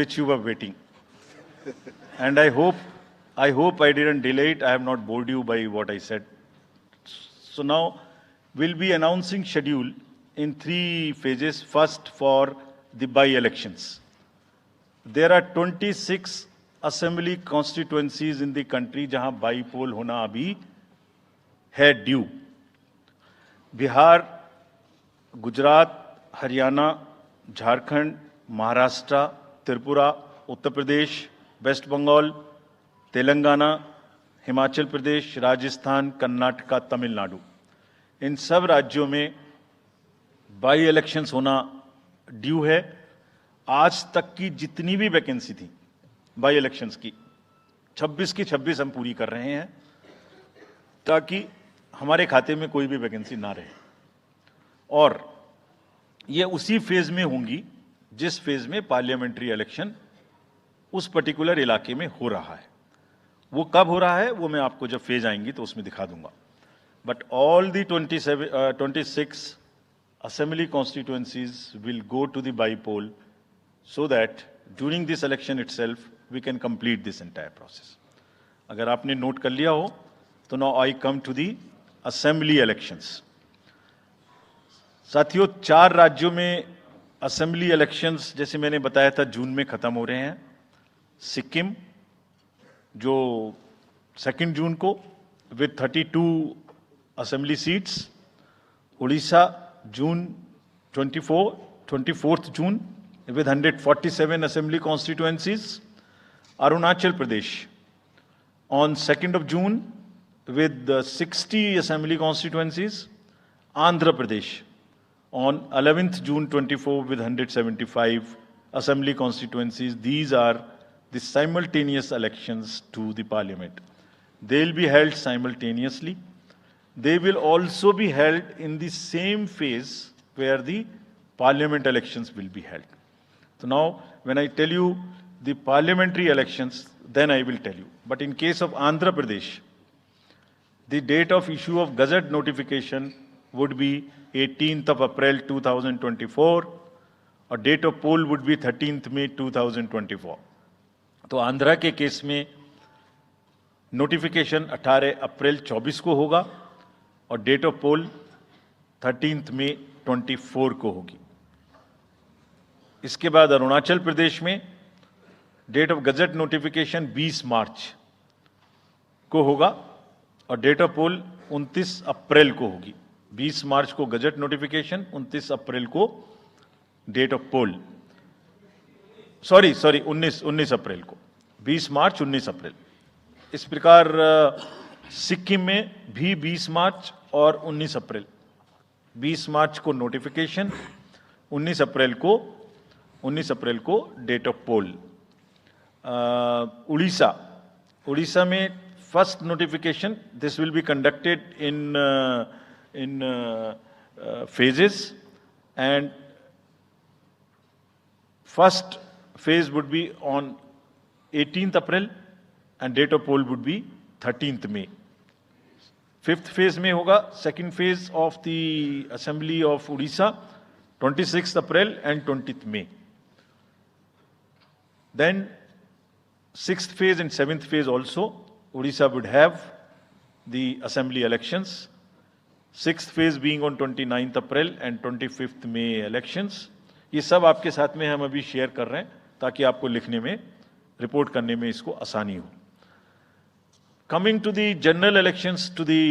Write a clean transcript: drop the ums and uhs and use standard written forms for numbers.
which you were waiting. And I hope I didn't delay it. I have not bored you by what I said. So now we'll be announcing schedule in 3 phases. First, for the by-elections. There are 26 assembly constituencies in the country जहां बाई-पोल होना अभी है due. Bihar, Gujarat, Haryana, Jharkhand, Maharashtra, Tripura, Uttar Pradesh, waste Bengal, Telangana, Himachal Pradesh, Rajasthan, Karnataka, Tamil Nadu, इन सब राज्यों में by elections होना due है. आज तक की जितनी भी वैकेंसी थी बाई इलेक्शंस की 26 की 26 हम पूरी कर रहे हैं ताकि हमारे खाते में कोई भी वैकेंसी ना रहे. और ये उसी फेज में होंगी जिस फेज में पार्लियामेंट्री इलेक्शन उस पर्टिकुलर इलाके में हो रहा है. वो कब हो रहा है वो मैं आपको जब फेज आएंगी तो उसमें दिखा दूंगा. But all the 26 assembly constituencies will go to the by-poll so that during this election itself we can complete this entire process. अगर आपने नोट कर लिया हो तो now I come to the assembly elections. साथियों, 4 राज्यों में असेंबली इलेक्शंस जैसे मैंने बताया था जून में खत्म हो रहे हैं. सिक्किम जो 2 जून को with 32 assembly seats, Orissa June 24th June with 147 assembly constituencies, Arunachal Pradesh on 2nd of June with 60 assembly constituencies, Andhra Pradesh on 11th June 24 with 175 assembly constituencies. These are the simultaneous elections to the parliament. They will be held simultaneously. They will also be held in the same phase where the parliament elections will be held. So now, when I tell you the parliamentary elections, then I will tell you. But in case of Andhra Pradesh, the date of issue of Gazette notification would be 18th of April 2024, or date of poll would be 13th May 2024. तो आंध्रा के case में notification 18 अप्रैल 24 को होगा और date of pole 13th May 24 को होगी. इसके बाद अरुणाचल प्रदेश में डेट ऑफ गजट नोटिफिकेशन 20 मार्च को होगा और डेट ऑफ पोल 29 अप्रैल को होगी. 20 मार्च को गजट नोटिफिकेशन, 29 अप्रैल को डेट ऑफ पोल. सॉरी 19 अप्रैल को. 20 मार्च 19 अप्रैल. इस प्रकार सिक्किम में भी 20 मार्च और 19 अप्रैल. 20 मार्च को नोटिफिकेशन, 19 अप्रैल को डेट ऑफ पोल. उड़ीसा में first notification, this will be conducted in phases, and first phase would be on 18th April and date of poll would be 13th May. 5th phase में होगा second phase of the assembly of Odisha 26th April and 20th May. Then 6th phase and 7th phase also Odisha would have the assembly elections. 6th phase being on 29th April and 25th May elections. ये सब आपके साथ में हम अभी share कर रहे हैं ताकि आपको लिखने में, रिपोर्ट करने में इसको आसानी हो. Coming to the general elections to the